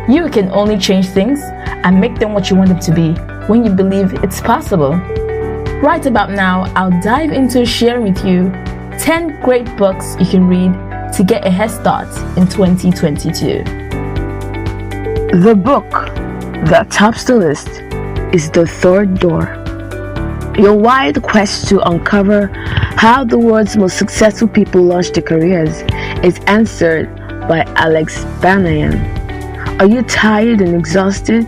You can only change things and make them what you want them to be when you believe it's possible. Right about now, I'll dive into sharing with you 10 great books you can read to get a head start in 2022. The book that tops the list is The Third Door. Your wild quest to uncover how the world's most successful people launch their careers is answered by Alex Banayan. Are you tired and exhausted?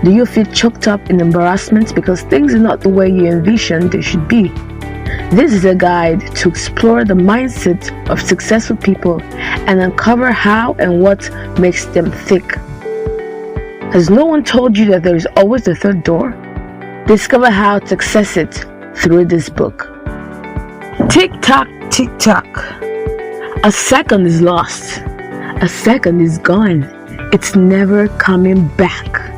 Do you feel choked up in embarrassment because things are not the way you envisioned they should be? This is a guide to explore the mindset of successful people and uncover how and what makes them tick. Has no one told you that there is always a third door? Discover how to access it through this book. Tick tock, tick tock. A second is lost. A second is gone. It's never coming back.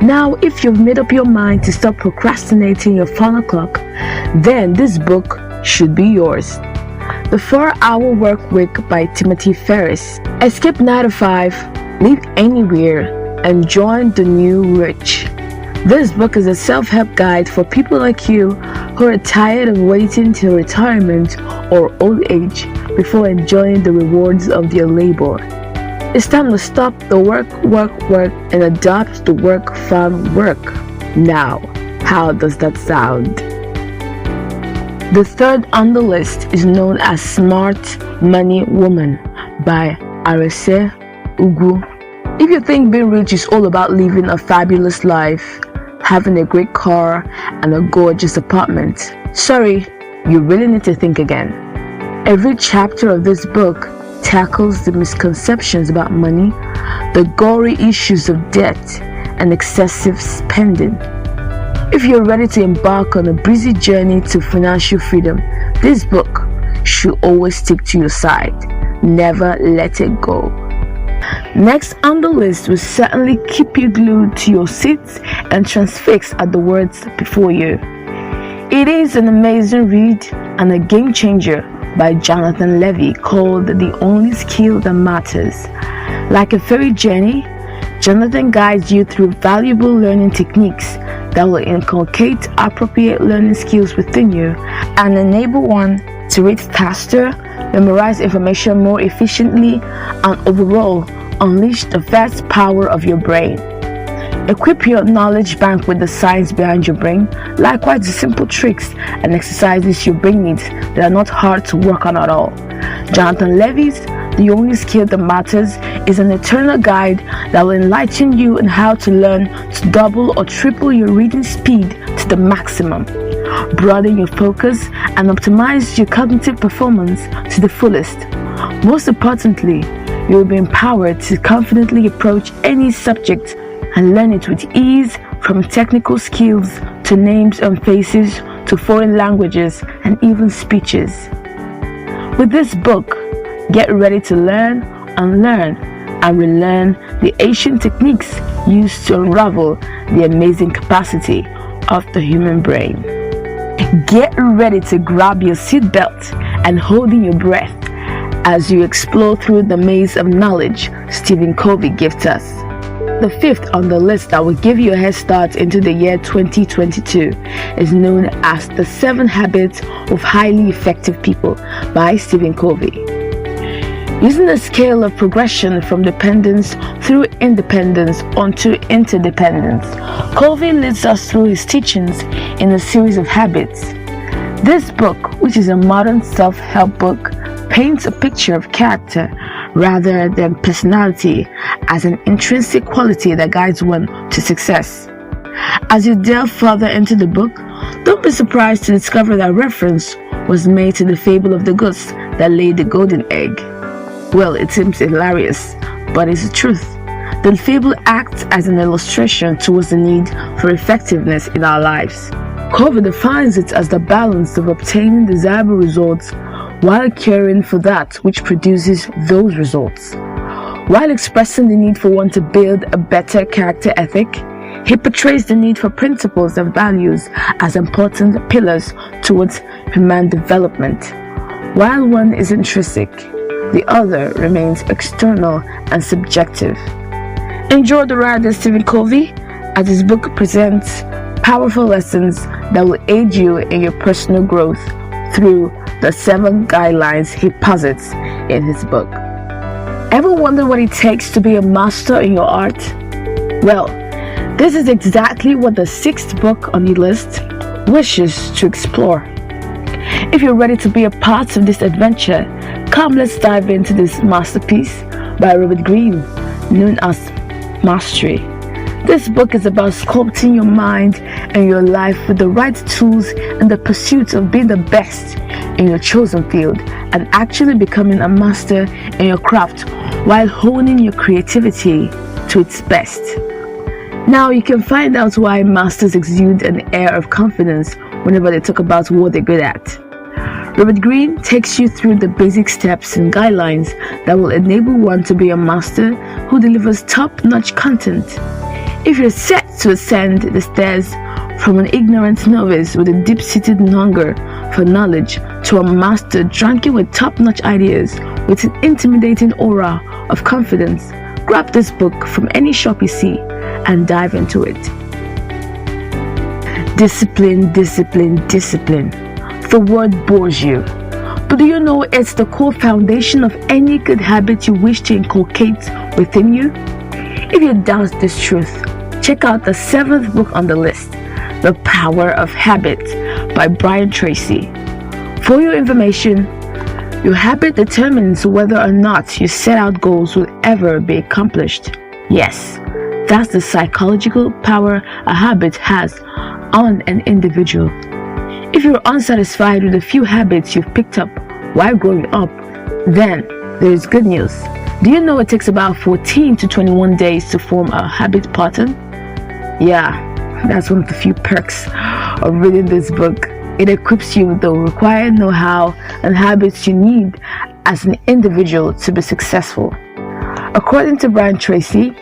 Now, if you've made up your mind to stop procrastinating your phone clock, then this book should be yours. The 4-Hour Work Week by Timothy Ferriss. Escape 9 to 5, live anywhere, and join the new rich. This book is a self-help guide for people like you who are tired of waiting till retirement or old age before enjoying the rewards of their labor. It's time to stop the work, and adopt the work from work. Now, how does that sound? The third on the list is known as Smart Money Woman by Arese Ugu. If you think being rich is all about living a fabulous life, having a great car, and a gorgeous apartment, sorry, you really need to think again. Every chapter of this book tackles the misconceptions about money, the gory issues of debt, and excessive spending. If you're ready to embark on a breezy journey to financial freedom, this book should always stick to your side. Never let it go. Next on the list will certainly keep you glued to your seats and transfixed at the words before you. It is an amazing read and a game changer by Jonathan Levy called The Only Skill That Matters. Like a fairy journey, Jonathan guides you through valuable learning techniques that will inculcate appropriate learning skills within you and enable one to read faster, memorize information more efficiently, and overall unleash the vast power of your brain. Equip your knowledge bank with the science behind your brain, likewise the simple tricks and exercises your brain needs that are not hard to work on at all. Jonathan Levy's The Only Skill That Matters is an eternal guide that will enlighten you on how to learn to double or triple your reading speed to the maximum, broaden your focus, and optimize your cognitive performance to the fullest. Most importantly, you will be empowered to confidently approach any subject and learn it with ease, from technical skills to names and faces to foreign languages and even speeches. With this book, get ready to learn, unlearn, and relearn the ancient techniques used to unravel the amazing capacity of the human brain. Get ready to grab your seatbelt and hold in your breath as you explore through the maze of knowledge Stephen Covey gives us. The fifth on the list that will give you a head start into the year 2022 is known as The 7 Habits of Highly Effective People by Stephen Covey. Using a scale of progression from dependence through independence onto interdependence, Covey leads us through his teachings in a series of habits. This book, which is a modern self-help book, paints a picture of character rather than personality as an intrinsic quality that guides one to success. As you delve further into the book, don't be surprised to discover that reference was made to the fable of the goose that laid the golden egg. Well, it seems hilarious, but it's the truth. The fable acts as an illustration towards the need for effectiveness in our lives. Covey defines it as the balance of obtaining desirable results while caring for that which produces those results. While expressing the need for one to build a better character ethic, he portrays the need for principles and values as important pillars towards human development. While one is intrinsic, the other remains external and subjective. Enjoy the ride with Stephen Covey, as his book presents powerful lessons that will aid you in your personal growth through the 7 guidelines he posits in his book. Ever wonder what it takes to be a master in your art? Well, this is exactly what the 6th book on the list wishes to explore. If you're ready to be a part of this adventure, come let's dive into this masterpiece by Robert Greene, known as Mastery. This book is about sculpting your mind and your life with the right tools in the pursuit of being the best in your chosen field and actually becoming a master in your craft while honing your creativity to its best. Now you can find out why masters exude an air of confidence whenever they talk about what they're good at. Robert Greene takes you through the basic steps and guidelines that will enable one to be a master who delivers top-notch content. If you're set to ascend the stairs from an ignorant novice with a deep-seated hunger for knowledge to a master drunken with top-notch ideas with an intimidating aura of confidence, grab this book from any shop you see and dive into it. Discipline, discipline, discipline. The word bores you, but do you know it's the core foundation of any good habit you wish to inculcate within you? If you doubt this truth, check out the 7th book on the list, The Power of Habit by Brian Tracy. For your information, your habit determines whether or not your set out goals will ever be accomplished. Yes, that's the psychological power a habit has on an individual. If you're unsatisfied with the few habits you've picked up while growing up, then there is good news. Do you know it takes about 14 to 21 days to form a habit pattern? Yeah, that's one of the few perks of reading this book. It equips you with the required know-how and habits you need as an individual to be successful. According to Brian Tracy,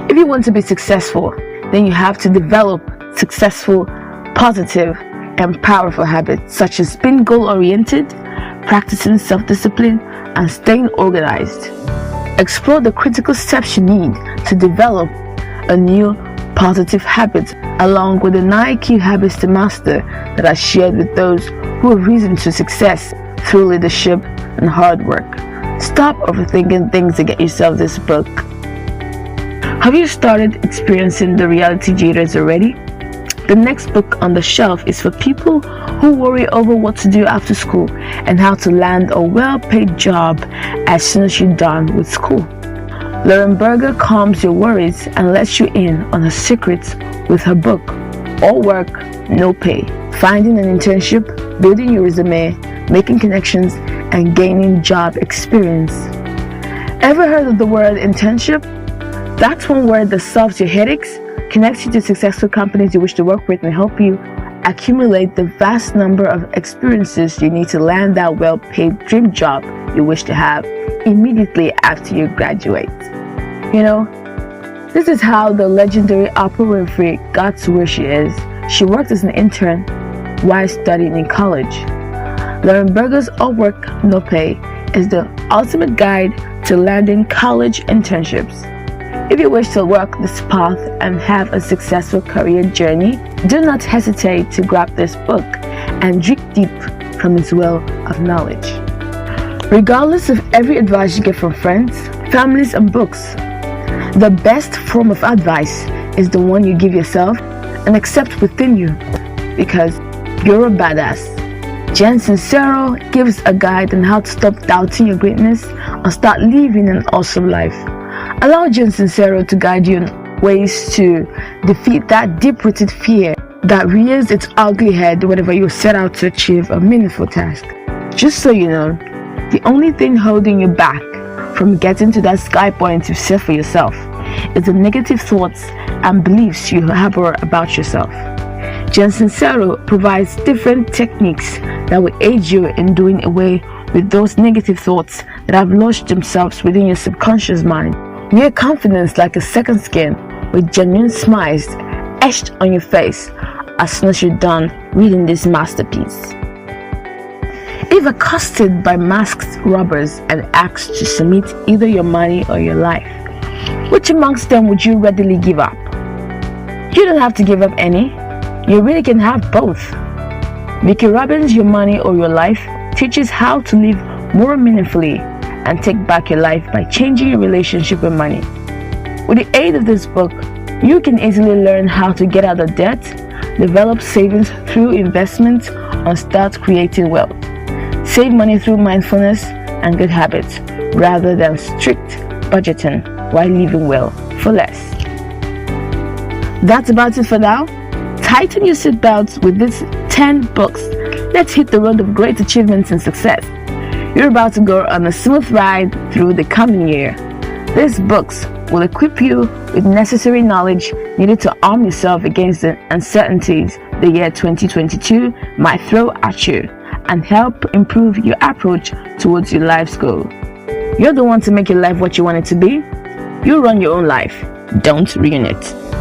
if you want to be successful, then you have to develop successful, positive, and powerful habits such as being goal-oriented, practicing self-discipline, and staying organized. Explore the critical steps you need to develop a new positive habit along with the 9 key habits to master that are shared with those who have risen to success through leadership and hard work. Stop overthinking things to get yourself this book. Have you started experiencing the reality jitters already? The next book on the shelf is for people who worry over what to do after school and how to land a well-paid job as soon as you're done with school. Lauren Berger calms your worries and lets you in on her secrets with her book, All Work, No Pay. Finding an internship, building your resume, making connections, and gaining job experience. Ever heard of the word internship? That's one word that solves your headaches, connects you to successful companies you wish to work with, and help you accumulate the vast number of experiences you need to land that well-paid dream job you wish to have immediately after you graduate. You know, this is how the legendary Oprah Winfrey got to where she is. She worked as an intern while studying in college. Lauren Berger's All Work, No Pay is the ultimate guide to landing college internships. If you wish to walk this path and have a successful career journey, do not hesitate to grab this book and drink deep from its well of knowledge. Regardless of every advice you get from friends, families, and books, the best form of advice is the one you give yourself and accept within you, because you're a badass. Jen Sincero gives a guide on how to stop doubting your greatness and start living an awesome life. Allow Jen Sincero to guide you in ways to defeat that deep-rooted fear that rears its ugly head whenever you set out to achieve a meaningful task. Just so you know, the only thing holding you back from getting to that sky point you've set for yourself is the negative thoughts and beliefs you harbor about yourself. Jen Sincero provides different techniques that will aid you in doing away with those negative thoughts that have lodged themselves within your subconscious mind. Wear confidence like a second skin with genuine smiles etched on your face as soon as you're done reading this masterpiece. If accosted by masked robbers and asked to submit either your money or your life, Which amongst them would you readily give up? You don't have to give up any. You really can have both. Vicki Robbins' Your Money or Your Life teaches how to live more meaningfully and take back your life by changing your relationship with money. With the aid of this book, you can easily learn how to get out of debt, develop savings through investments, and start creating wealth. Save money through mindfulness and good habits rather than strict budgeting while living well for less. That's about it for now. Tighten your seatbelts with these 10 books. Let's hit the road of great achievements and success. You're about to go on a smooth ride through the coming year. These books will equip you with necessary knowledge needed to arm yourself against the uncertainties the year 2022 might throw at you and help improve your approach towards your life's goal. You're the one to make your life what you want it to be. You run your own life. Don't ruin it.